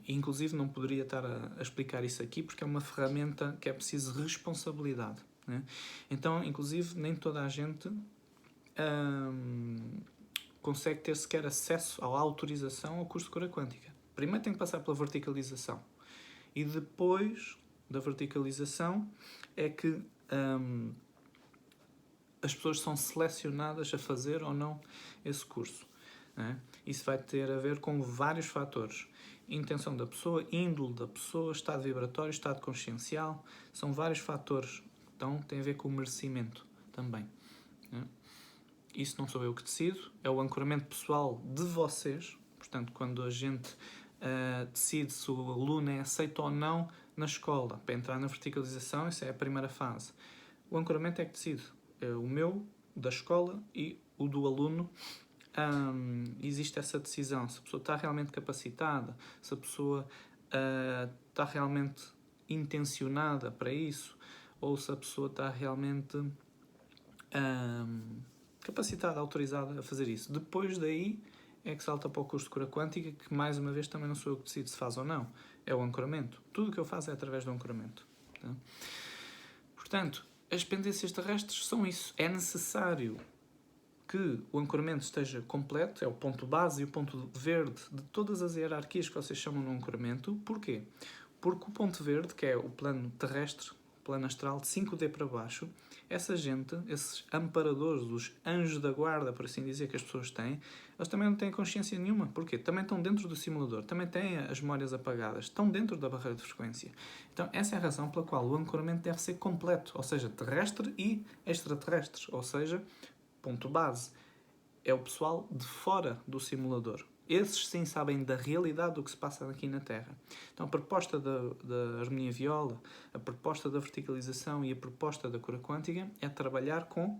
Inclusive não poderia estar a explicar isso aqui, porque é uma ferramenta que é preciso responsabilidade, né? Então, inclusive, nem toda a gente consegue ter sequer acesso à autorização ao curso de cura quântica. Primeiro tem que passar pela verticalização. E depois da verticalização é que as pessoas são selecionadas a fazer ou não esse curso, né? Isso vai ter a ver com vários fatores. Intenção da pessoa, índole da pessoa, estado vibratório, estado consciencial. São vários fatores. Então tem a ver com o merecimento também, né? Isso não sou eu que decido, é o ancoramento pessoal de vocês. Portanto, quando a gente decide se o aluno é aceito ou não na escola, para entrar na verticalização, isso é a primeira fase. O ancoramento é que decide. É o meu, da escola, e o do aluno. Existe essa decisão. Se a pessoa está realmente capacitada, se a pessoa está realmente intencionada para isso, ou se a pessoa está realmente capacitada, autorizada a fazer isso. Depois daí é que salta para o curso de cura quântica, que mais uma vez também não sou eu que decido se faz ou não. É o ancoramento. Tudo o que eu faço é através do ancoramento. Tá? Portanto, as pendências terrestres são isso. É necessário que o ancoramento esteja completo, é o ponto base e o ponto verde de todas as hierarquias que vocês chamam no ancoramento. Porquê? Porque o ponto verde, que é o plano terrestre, o plano astral, de 5D para baixo, essa gente, esses amparadores, os anjos da guarda, por assim dizer, que as pessoas têm, eles também não têm consciência nenhuma. Porquê? Também estão dentro do simulador, também têm as memórias apagadas, estão dentro da barreira de frequência. Então, essa é a razão pela qual o ancoramento deve ser completo, ou seja, terrestre e extraterrestre, ou seja, ponto base, é o pessoal de fora do simulador. Esses sim sabem da realidade do que se passa aqui na Terra. Então a proposta da harmonia viola, a proposta da verticalização e a proposta da cura quântica é trabalhar com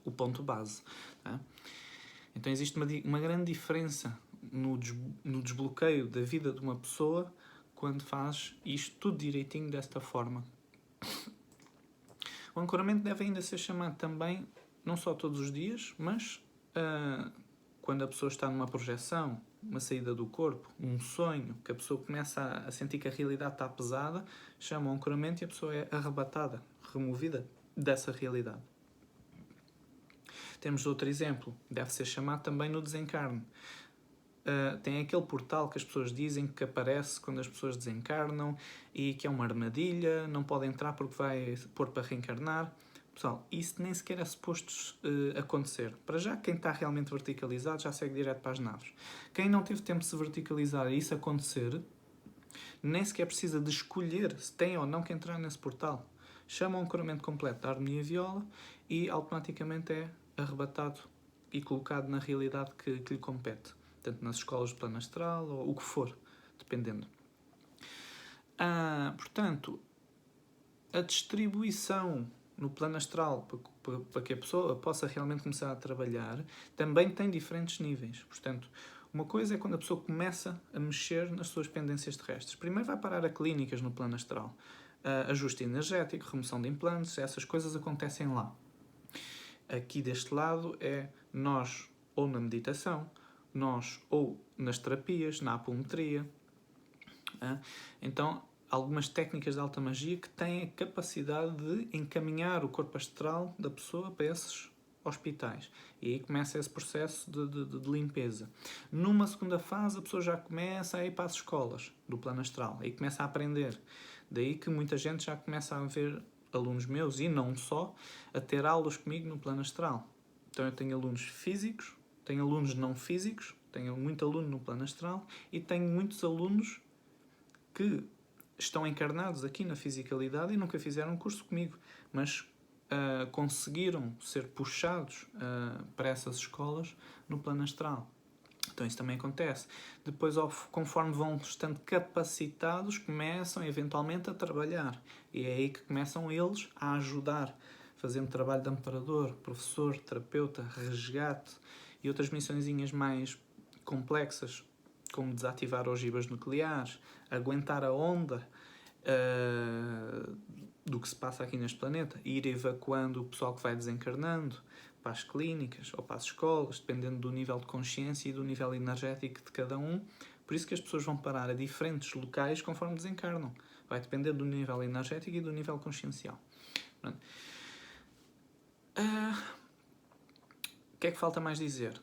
o ponto base. Tá? Então existe uma grande diferença no desbloqueio da vida de uma pessoa quando faz isto tudo direitinho desta forma. O ancoramento deve ainda ser chamado também, não só todos os dias, mas quando a pessoa está numa projeção, uma saída do corpo, um sonho, que a pessoa começa a sentir que a realidade está pesada, chama o ancoramento e a pessoa é arrebatada, removida dessa realidade. Temos outro exemplo, deve ser chamado também no desencarne. Tem aquele portal que as pessoas dizem que aparece quando as pessoas desencarnam e que é uma armadilha, não pode entrar porque vai pôr para reencarnar. Pessoal, isso nem sequer é suposto acontecer. Para já, quem está realmente verticalizado já segue direto para as naves. Quem não teve tempo de se verticalizar e isso acontecer, nem sequer precisa de escolher se tem ou não que entrar nesse portal. Chama o ancoramento completo da harmonia viola e automaticamente é arrebatado e colocado na realidade que lhe compete. Tanto nas escolas de plano astral ou o que for, dependendo. Portanto, a distribuição no plano astral para que a pessoa possa realmente começar a trabalhar também tem diferentes níveis. Portanto, uma coisa é quando a pessoa começa a mexer nas suas pendências terrestres. Primeiro vai parar a clínicas no plano astral. Ajuste energético, remoção de implantes, essas coisas acontecem lá. Aqui deste lado é nós ou na meditação, nós ou nas terapias, na apometria. Então, algumas técnicas de alta magia que têm a capacidade de encaminhar o corpo astral da pessoa para esses hospitais. E aí começa esse processo de limpeza. Numa segunda fase, a pessoa já começa a ir para as escolas do plano astral. Aí começa a aprender. Daí que muita gente já começa a ver alunos meus, e não só, a ter aulas comigo no plano astral. Então eu tenho alunos físicos, tenho alunos não físicos, tenho muito aluno no plano astral e tenho muitos alunos que estão encarnados aqui na fisicalidade e nunca fizeram um curso comigo, mas conseguiram ser puxados para essas escolas no plano astral. Então isso também acontece. Depois, conforme vão estando capacitados, começam eventualmente a trabalhar. E é aí que começam eles a ajudar, fazendo trabalho de amparador, professor, terapeuta, resgate e outras missõezinhas mais complexas, como desativar ogivas nucleares, aguentar a onda do que se passa aqui neste planeta, ir evacuando o pessoal que vai desencarnando para as clínicas ou para as escolas, dependendo do nível de consciência e do nível energético de cada um. Por isso que as pessoas vão parar a diferentes locais conforme desencarnam. Vai depender do nível energético e do nível consciencial. O que é que falta mais dizer?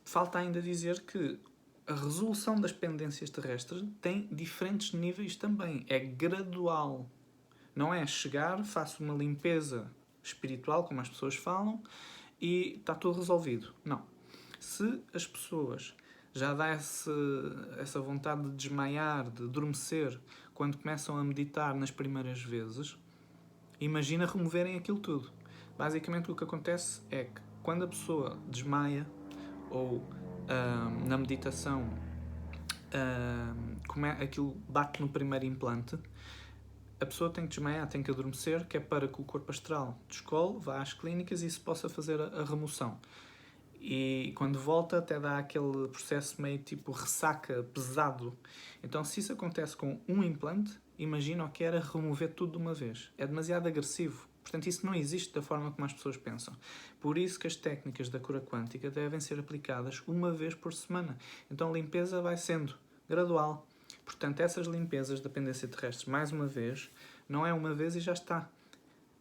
Falta ainda dizer que a resolução das pendências terrestres tem diferentes níveis também. É gradual. Não é chegar, faço uma limpeza espiritual, como as pessoas falam, e está tudo resolvido. Não. Se as pessoas já dá essa vontade de desmaiar, de adormecer, quando começam a meditar nas primeiras vezes, imagina removerem aquilo tudo. Basicamente o que acontece é que quando a pessoa desmaia, ou na meditação aquilo bate no primeiro implante, a pessoa tem que desmaiar, tem que adormecer, que é para que o corpo astral descole, vá às clínicas e se possa fazer a remoção. E quando volta até dá aquele processo meio tipo ressaca, pesado. Então se isso acontece com um implante, imagina o que era remover tudo de uma vez. É demasiado agressivo. Portanto, isso não existe da forma como as pessoas pensam. Por isso que as técnicas da cura quântica devem ser aplicadas uma vez por semana. Então a limpeza vai sendo gradual. Portanto, essas limpezas da pendência terrestre, mais uma vez, não é uma vez e já está.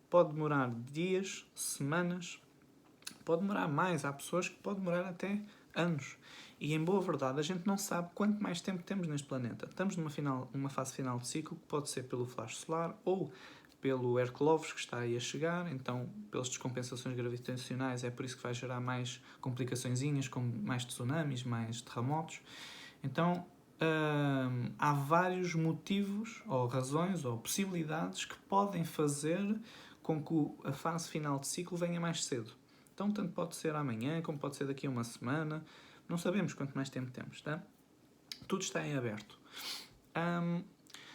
Pode demorar dias, semanas, pode demorar mais, há pessoas que pode demorar até anos. E em boa verdade, a gente não sabe quanto mais tempo temos neste planeta. Estamos numa fase final de ciclo, que pode ser pelo flash solar ou pelo Herculovos, que está aí a chegar, então pelas descompensações gravitacionais é por isso que vai gerar mais complicaçõezinhas, como mais tsunamis, mais terremotos. Então há vários motivos, ou razões, ou possibilidades que podem fazer com que a fase final de ciclo venha mais cedo. Então tanto pode ser amanhã, como pode ser daqui a uma semana, não sabemos quanto mais tempo temos, tá? Tudo está em aberto.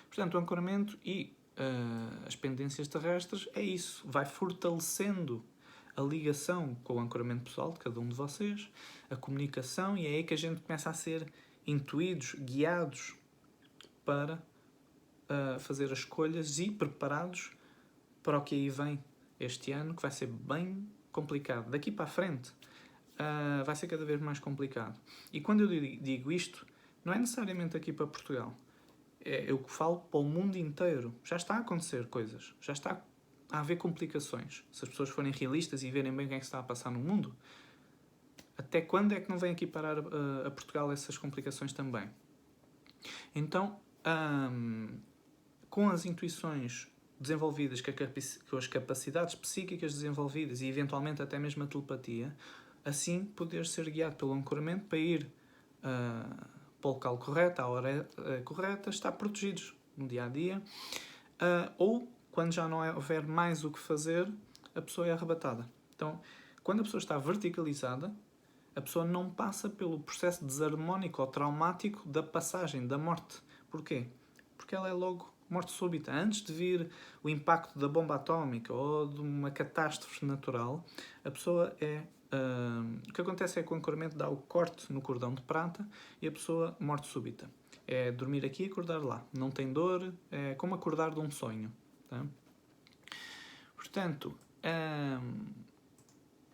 Portanto, o ancoramento e as pendências terrestres é isso, vai fortalecendo a ligação com o ancoramento pessoal de cada um de vocês, a comunicação, e é aí que a gente começa a ser intuídos, guiados para fazer as escolhas e preparados para o que aí vem este ano, que vai ser bem complicado. Daqui para a frente vai ser cada vez mais complicado. E quando eu digo isto, não é necessariamente aqui para Portugal. Eu falo para o mundo inteiro. Já está a acontecer coisas. Já está a haver complicações. Se as pessoas forem realistas e verem bem o que é que está a passar no mundo, até quando é que não vem aqui parar a Portugal essas complicações também? Então, com as intuições desenvolvidas, com as capacidades psíquicas desenvolvidas e eventualmente até mesmo a telepatia, assim poder ser guiado pelo ancoramento para ir para o local correto, à hora correta, estar protegidos no dia-a-dia, ou quando já não houver mais o que fazer, a pessoa é arrebatada. Então, quando a pessoa está verticalizada, a pessoa não passa pelo processo desarmónico ou traumático da passagem, da morte. Porquê? Porque ela é logo morte súbita. Antes de vir o impacto da bomba atómica ou de uma catástrofe natural, a pessoa é... o que acontece é que o ancoramento dá o corte no cordão de prata e a pessoa morte súbita. É dormir aqui e acordar lá. Não tem dor, é como acordar de um sonho. Tá? Portanto,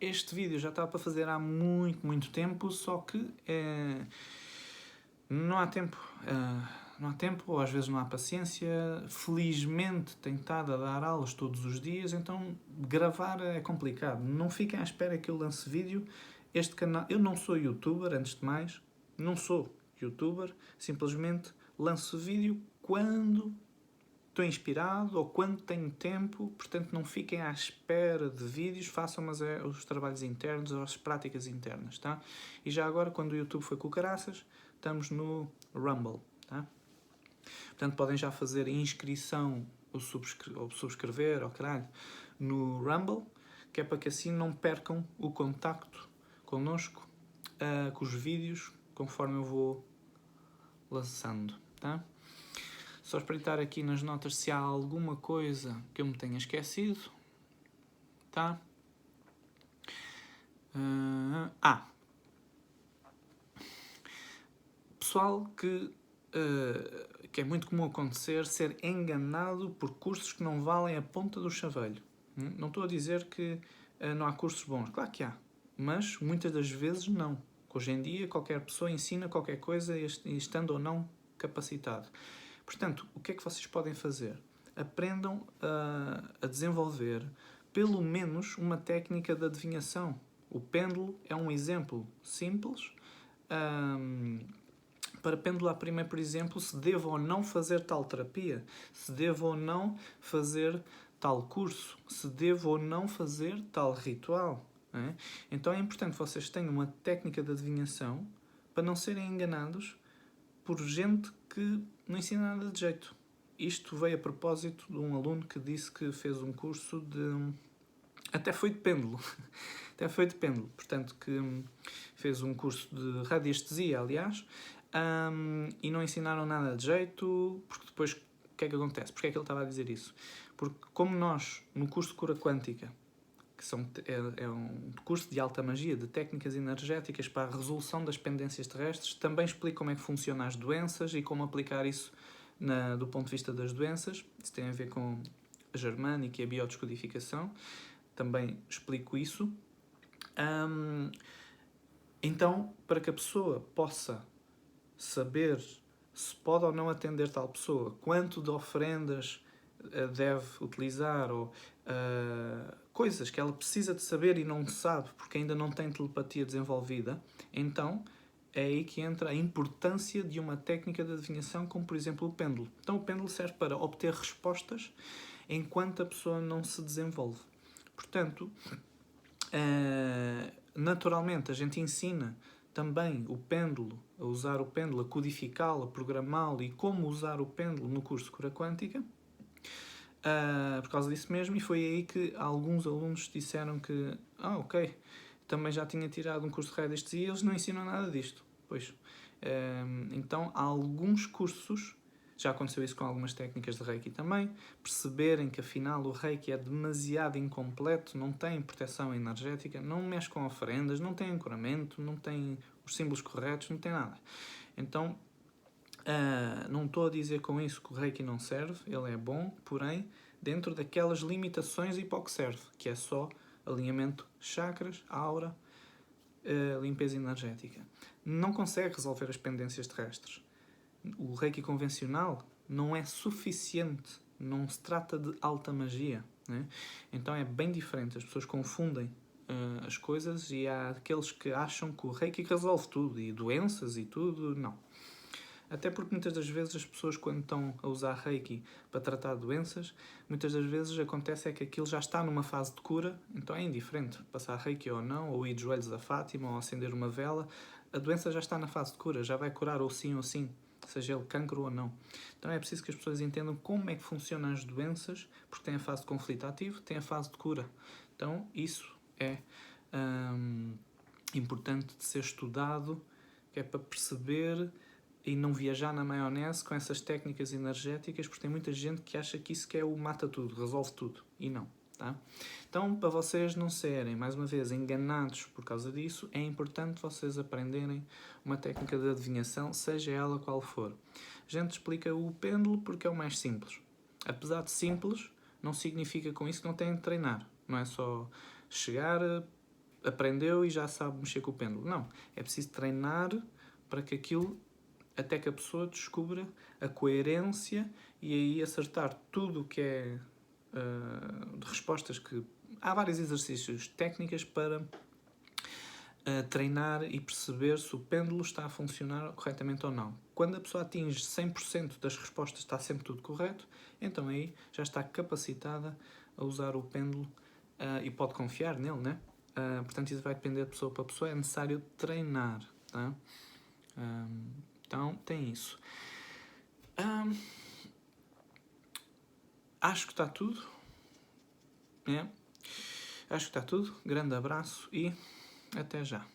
este vídeo já estava para fazer há muito tempo, só que não há tempo. Não há tempo, ou às vezes não há paciência. Felizmente tenho estado a dar aulas todos os dias, então gravar é complicado. Não fiquem à espera que eu lance vídeo. Este canal, eu não sou youtuber, antes de mais, não sou youtuber, simplesmente lanço vídeo quando estou inspirado ou quando tenho tempo, portanto não fiquem à espera de vídeos, façam mas os trabalhos internos ou as práticas internas, tá? E já agora, quando o YouTube foi com o caraças, estamos no Rumble, tá? Portanto, podem já fazer a inscrição ou subscrever, ou caralho, no Rumble, que é para que assim não percam o contacto connosco com os vídeos, conforme eu vou lançando, tá? Só espreitar aqui nas notas se há alguma coisa que eu me tenha esquecido, tá? Pessoal que é muito comum acontecer, ser enganado por cursos que não valem a ponta do chaveiro. Não estou a dizer que não há cursos bons, claro que há, mas muitas das vezes não. Hoje em dia qualquer pessoa ensina qualquer coisa estando ou não capacitado. Portanto, o que é que vocês podem fazer? Aprendam a desenvolver pelo menos uma técnica de adivinhação. O pêndulo é um exemplo simples. Para pendular primeiro, por exemplo, se devo ou não fazer tal terapia, se devo ou não fazer tal curso, se devo ou não fazer tal ritual. É? Então é importante que vocês tenham uma técnica de adivinhação para não serem enganados por gente que não ensina nada de jeito. Isto veio a propósito de um aluno que disse que fez um curso de... Até foi de pêndulo. Até foi de pêndulo. Portanto, que fez um curso de radiestesia, aliás, e não ensinaram nada de jeito, porque depois o que é que acontece? Porque é que ele estava a dizer isso? Porque como nós, no curso de cura quântica, que é um curso de alta magia, de técnicas energéticas para a resolução das pendências terrestres, também explico como é que funcionam as doenças e como aplicar isso do ponto de vista das doenças. Isso tem a ver com a germânica e a biodescodificação. Também explico isso. Então, para que a pessoa possa saber se pode ou não atender tal pessoa, quanto de oferendas deve utilizar, ou coisas que ela precisa de saber e não sabe porque ainda não tem telepatia desenvolvida, então é aí que entra a importância de uma técnica de adivinhação, como por exemplo o pêndulo. Então o pêndulo serve para obter respostas enquanto a pessoa não se desenvolve. Portanto, naturalmente a gente ensina também o pêndulo, a usar o pêndulo, a codificá-lo, a programá-lo e como usar o pêndulo no curso de Cura Quântica, por causa disso mesmo, e foi aí que alguns alunos disseram que ok, também já tinha tirado um curso de Reiki destes e eles não ensinam nada disto. Pois, então há alguns cursos, já aconteceu isso com algumas técnicas de Reiki também, perceberem que afinal o Reiki é demasiado incompleto, não tem proteção energética, não mexe com oferendas, não tem ancoramento, não tem os símbolos corretos, não tem nada. Então, não estou a dizer com isso que o Reiki não serve, ele é bom, porém, dentro daquelas limitações e para o que serve, que é só alinhamento chakras, aura, limpeza energética. Não consegue resolver as pendências terrestres. O Reiki convencional não é suficiente, não se trata de alta magia, né? Então é bem diferente, as pessoas confundem as coisas e há aqueles que acham que o Reiki resolve tudo, e doenças e tudo, não. Até porque muitas das vezes as pessoas, quando estão a usar Reiki para tratar doenças, muitas das vezes acontece é que aquilo já está numa fase de cura, então é indiferente passar Reiki ou não, ou ir de joelhos a Fátima, ou acender uma vela, a doença já está na fase de cura, já vai curar ou sim, seja ele cancro ou não. Então é preciso que as pessoas entendam como é que funcionam as doenças, porque tem a fase de conflito ativo, tem a fase de cura. Então isso é importante de ser estudado, que é para perceber e não viajar na maionese com essas técnicas energéticas, porque tem muita gente que acha que isso que é o mata tudo, resolve tudo, e não. Tá? Então, para vocês não serem, mais uma vez, enganados por causa disso, é importante vocês aprenderem uma técnica de adivinhação, seja ela qual for. A gente explica o pêndulo porque é o mais simples. Apesar de simples, não significa com isso que não têm de treinar. Não é só chegar, aprendeu e já sabe mexer com o pêndulo. Não, é preciso treinar para que aquilo, até que a pessoa descubra a coerência e aí acertar tudo o que é de respostas que... Há vários exercícios, técnicas para treinar e perceber se o pêndulo está a funcionar corretamente ou não. Quando a pessoa atinge 100% das respostas, está sempre tudo correto, então aí já está capacitada a usar o pêndulo e pode confiar nele, né? Portanto, isso vai depender de pessoa para pessoa, é necessário treinar, tá? Então, tem isso. Acho que está tudo. Acho que está tudo. Grande abraço e até já.